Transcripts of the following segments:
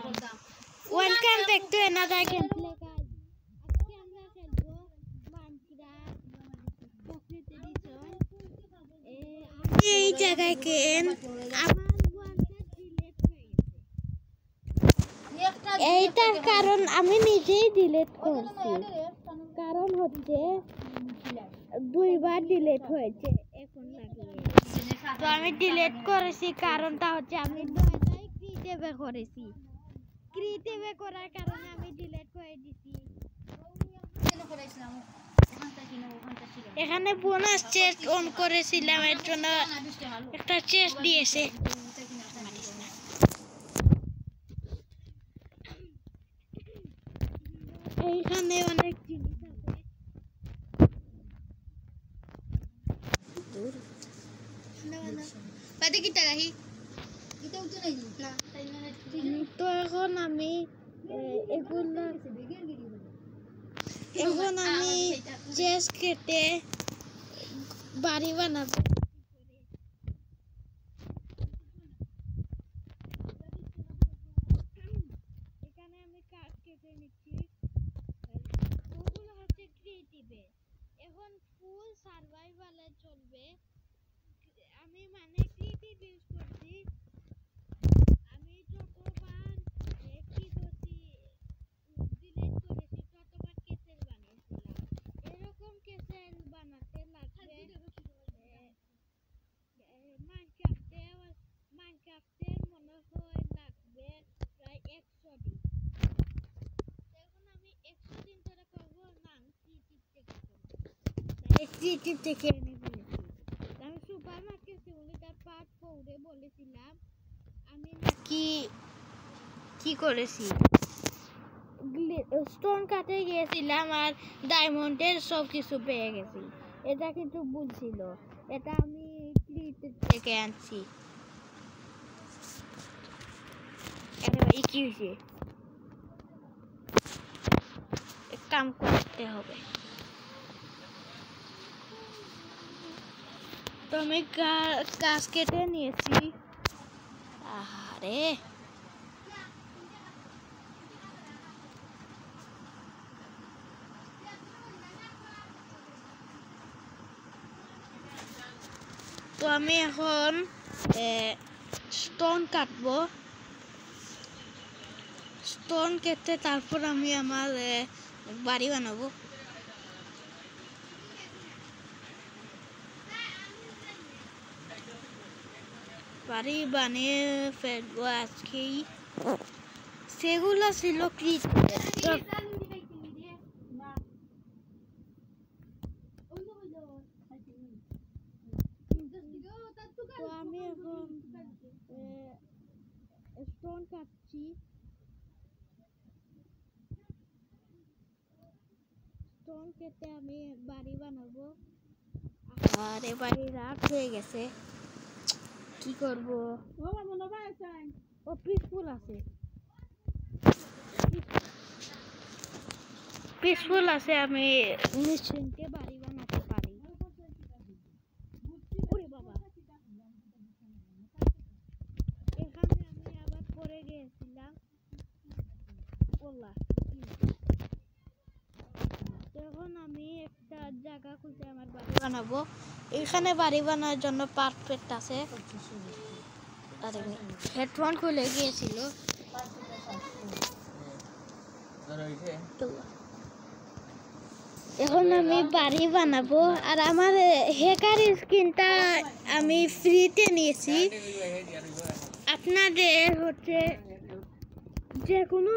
Welcome back to another game play guys. আজকে আমরা খেলবো মাইনক্রাফট পকেট এডিশন। আমি এই জায়গায় কেন আমার ওয়ালটা ডিলিট হয়ে গেছে, এইটার কারণ আমি নিজেই ডিলিট করছি। কারণ হচ্ছে দুইবার ডিলিট হয়েছে এখন লাগিয়ে। তো আমি ডিলিট করেছি, কারণটা হচ্ছে আমি দুইটাই ক্রিয়েটিভে করেছি। ক্রিয়েটিভে করার কারণে আমি ডিলিট করে দিছি। এখানে বোনাস চেস্ট অন করেছিলাম, এর জন্য একটা চেস্ট দিয়েছে। এইখানে অনেক জিনিস আছে। তো এখন আমি চেস্ট কেটে বাড়ি বানাবো। এখানে আমি কাঠ কেটে নিচ্ছি। ওগুলো হচ্ছে ক্রিয়েটিভে, এখন ফুল সার্ভাইভালে চলবে। আমি মানে ক্রিয়েটিভ ইউজ করছি। আমি যতবার কি করছি ডিলিট করেছি ততবার কেসেল বানিয়েছিলাম। এরকম কেসেল বানাতে লাগবে মাইনক্রাফটের মনে হয় লাগবে প্রায় 100 দিন। এখন আমি 100 দিন ধরে করবো না, আমি ক্রিয়েটিভ থেকে এনে ফেলেছি। আমি সুপার মার্কেট সিমুলেটর পার্ট 4 বলেছিলাম আমি নাকি কি করেছি, স্টোন কাটে গিয়েছিলাম আর ডায়মন্ডের সব কিছু পেয়ে গেছি। এটা কিন্তু ভুল ছিল, এটা আমি ক্রিয়েটিভ থেকে আনছি। ভাই কি হয়েছে, কাম করতে হবে। তো আমি গাছ কেটে নিয়েছি। আরে তো আমি এখন স্টোন কাটবো। স্টোন কেটে তারপর আমি আমার বাড়ি বানাবো। বাড়ি বানিয়ে ফেলবো আজকেই। সেগুলো ছিল ক্রিয়েটিভ। তো আমি এখন স্টোন কাটছি। স্টোন কেটে আমি বাড়ি বানাবো। আর এবারে রাত হয়ে গেছে, কি করব? ও পিসফুল আছে, পিসফুল আছে, আমি নিশ্চিন্তে বাড়ি বানাতে পারি। ওরে বাবা, এখানে আমি আবার পড়ে গিয়েছিলাম। এখন আমি একটা জায়গা খুঁজে আমার বাড়ি বানাবো। এখানে বাড়ি বানানোর জন্য পারফেক্ট আছে। আরে হেডফোন খুলে গিয়েছিল। এখন আমি বাড়ি বানাবো, আর আমার হ্যাকার স্কিনটা আমি ফ্রিতে নিয়েছি। আপনাদের হচ্ছে যে কোনো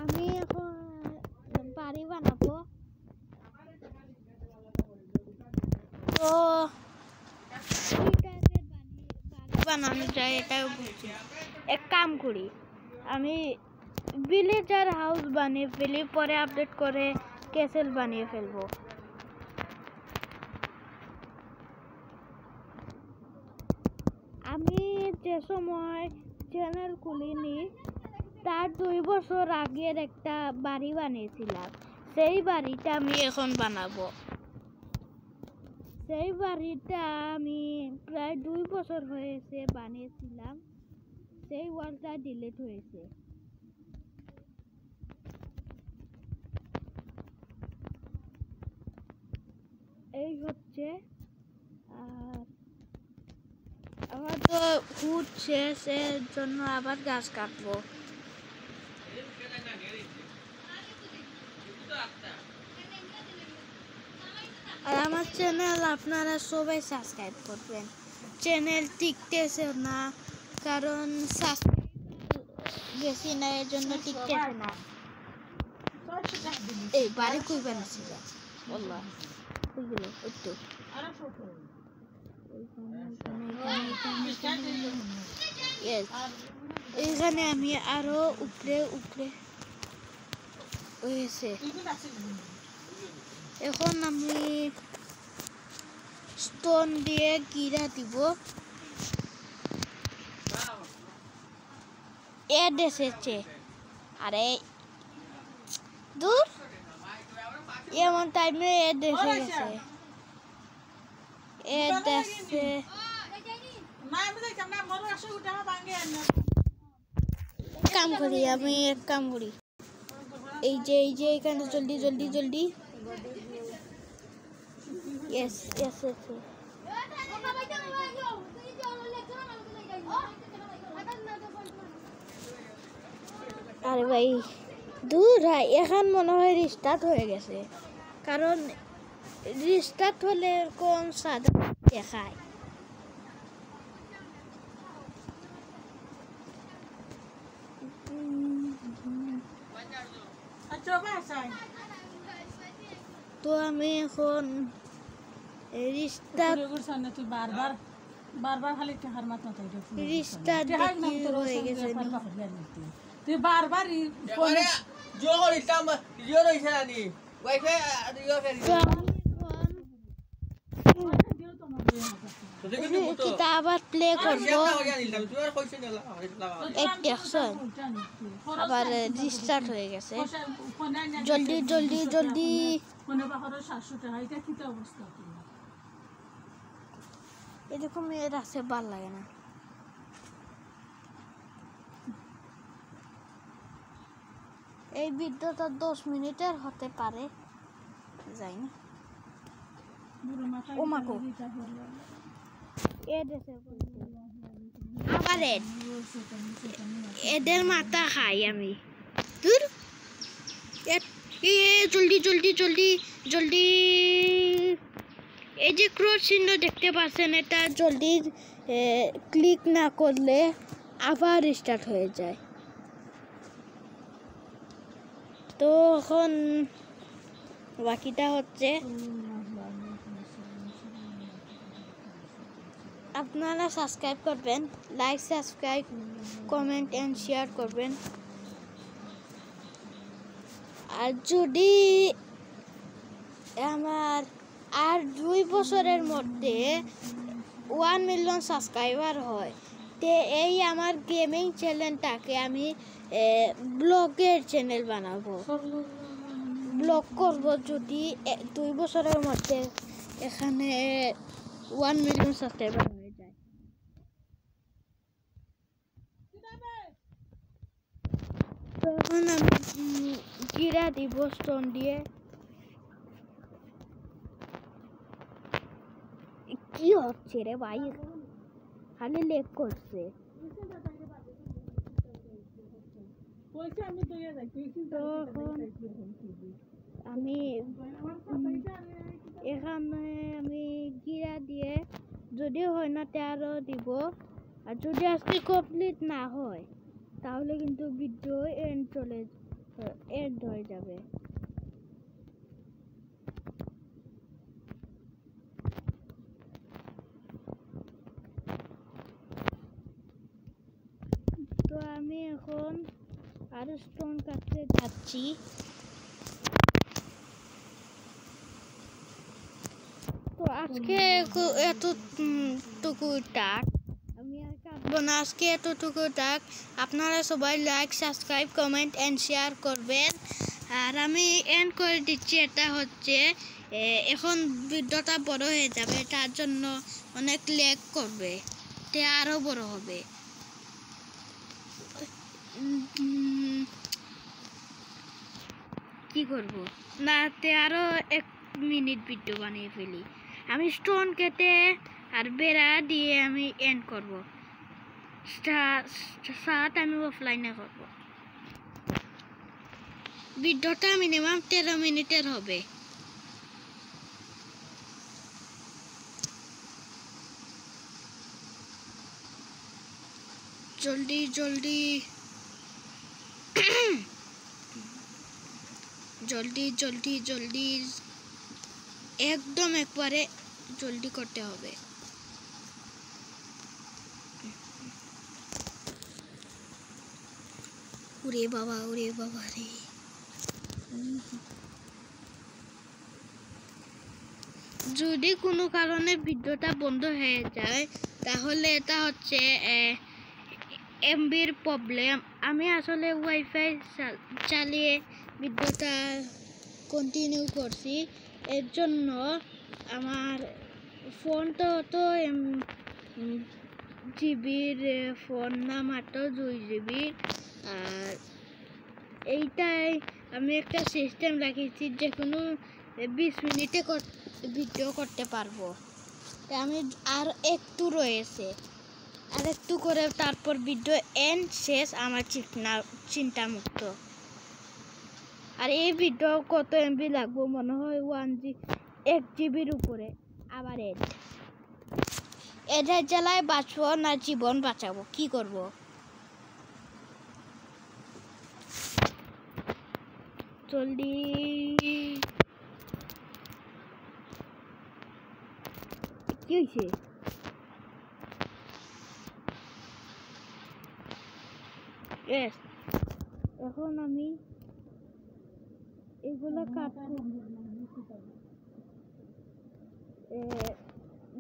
আমি এখন বাড়ি বানাবো। তো বানানো যায় এটাও বুঝছি। এক কাম করি, আমি ভিলেজার হাউস বানিয়ে ফেলি, পরে আপডেট করে ক্যাসেল বানিয়ে ফেলবো। আমি যে সময় চ্যানেল খুলিনি তার 2 বছর আগের একটা বাড়ি বানিয়েছিলাম, সেই বাড়িটা আমি এখন বানাবো। সেই বাড়িটা আমি প্রায় 2 বছর হয়েছে বানিয়েছিলাম, সেই ওয়ালটা ডিলিট হয়েছে। এই হচ্ছে, আর আমার তো হুট শেষ, এর জন্য আবার গাছ কাটবো। আর আমার চ্যানেল আপনারা সবাই সাবস্ক্রাইব করবেন। চ্যানেল টিকতেছে না, কারণ সাবস্ক্রাইব বেশি না, এর জন্য টিকতেছে না। এই বাড়ি কই বানাইছিল বললা কই গেল একটু এখানে আমি আরো উপরে উপরে হয়েছে। এখন আমি স্টোন দিয়ে গিরা দিব। এড এসেছে, আরে দূর, এমন টাইমে এড এসে গেছে। এড এসে কাম করি, আমি এক কাম করি, এই যে এখানে জলদি জলদি জলদি। Yes yes yes. আরে ভাই দূর, এখন মনে হয় রিস্টার্ট হয়ে গেছে, কারণ রিস্টার্ট হলে কোন সাদা দেখায়। তো আমি এখন রিস্টার্ট বারবার খালি টাকার মাত্রা রিস্টার্ট হয়ে গেছে। তুই বারবার আবার প্লে করবো, আবার রিস্টার্ট হয়ে গেছে। জলদি জলদি জলদি। এরকম মেয়ের আছে, ভাল লাগে না। এই ভিডিওটা 10 মিনিটের হতে পারে, জানি ও মাকো আবার এদের মাথা খাই আমি। দূর, জলদি জলদি জলদি জলদি। এই যে ক্রস চিহ্ন দেখতে পাচ্ছেন, এটা জলদি ক্লিক না করলে আবার স্টার্ট হয়ে যায়। তো এখন বাকিটা হচ্ছে আপনারা সাবস্ক্রাইব করবেন, like subscribe comment and share করবেন। আর যদি আমার আর 2 বছরের মধ্যে 1 মিলিয়ন সাবস্ক্রাইবার হয়, তে এই আমার গেমিং চ্যানেলটাকে আমি ব্লগের চ্যানেল বানাবো, ব্লগ করব। যদি 2 বছরের মধ্যে এখানে 1 মিলিয়ন সাবস্ক্রাইবার হয়ে যায়, তখন আমি গিরা দিব স্টোন দিয়ে। কি হচ্ছে রে ভাই, খালি লেগ করছে। আমি এখানে আমি গিরা দিয়ে, যদি হয় না তেরো দিব। আর যদি আজকে কমপ্লিট না হয়, তাহলে কিন্তু ভিডিও এন্ড হয়ে যাবে। তো আমি এখন আরো স্টোন কাটতে যাচ্ছি। তো আজকে এতটুকু টাক, আমি আর কাটবো না, আজকে এতটুকু টাক। আপনারা সবাই like subscribe comment and share করবেন। আর আমি এন্ড করে দিচ্ছি। এটা হচ্ছে এখন ভিডিওটা বড় হয়ে যাবে, তার জন্য অনেক ল্যাগ করবে, তে আরো বড় হবে। কি করব না, তে আরো 1 মিনিট ভিডিও বানিয়ে ফেলি। আমি স্টোন কেটে আর বেড়া দিয়ে আমি এন্ড করব। স্টার্ট আমি অফলাইনে করব। ভিডিওটা মিনিমাম 13 মিনিটের হবে। জলদি জলদি জলদি জলদি জলদি, একদম একবারে জলদি করতে হবে। ওরে বাবা রে। যদি কোনো কারণে ভিডিওটা বন্ধ হয়ে যায়, তাহলে এটা হচ্ছে এমবির প্রবলেম। আমি আসলে ওয়াইফাই চালিয়ে ভিডিওটা কন্টিনিউ করছি, এর জন্য আমার ফোনটা তো জিবির ফোন না, মাত্র 2 জিবি। আর এইটাই আমি একটা সিস্টেম রাখেছি, যে কোনো 20 মিনিটে ভিডিও করতে পারবো। আমি আর একটু রয়েছে, আর একটু করে তারপর ভিডিও এন্ড শেষ, আমার চিন্তা মুক্ত। আর এই ভিডিও কত এমবি লাগবে মনে হয় 1 জিবির উপরে। আবার এদের জেলায় বাঁচবো না জীবন বাঁচাবো, কি করব? জলদি কি হয়েছে? এখন আমি এগুলো কাটবো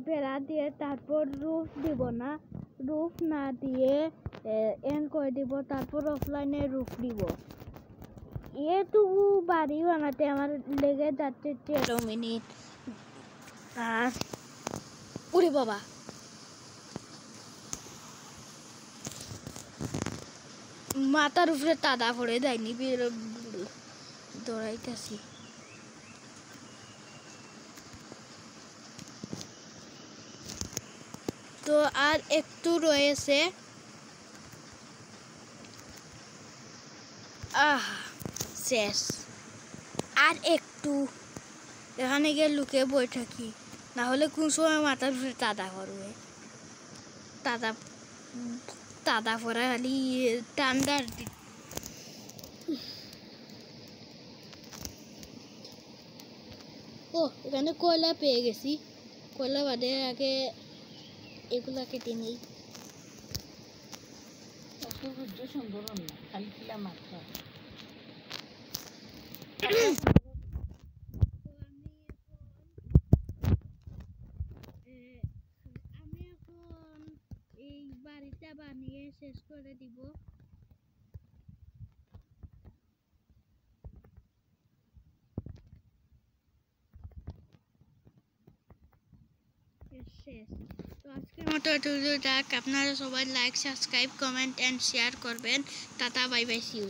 বেড়া দিয়ে, তারপর রুফ দিব না, রুফ না দিয়ে এন্ড করে দিব, তারপর অফলাইনে রুফ দিব। এটুকু বাড়ি বানাতে আমার লেগে যাচ্ছে 13 মিনিট। আর ওরে বাবা, মাথার উপরে তাদা পড়ে দেয়নি, দৌড়াইতেছি। তো আর একটু রয়েছে। শেষ, আর একটু। এখানে গিয়ে লুকে বই থাকি, না হলে কোন সময় মাথার উপরে তাদা পড়বে। তাদা পড়া খালি ঠান্ডার। ও, এখানে কয়লা পেয়ে গেছি। কয়লা বাদে আগে এগুলা কেটে নেই। সুন্দর না, খালি খিলা মাত্র। আমি এখন এই বাড়িটা বানিয়ে শেষ করে দিব। শেষ। তো আজকের মতো এতটুকু থাক। আপনারা সবাই like, subscribe, comment and share করবেন। Tata, bye bye, see you.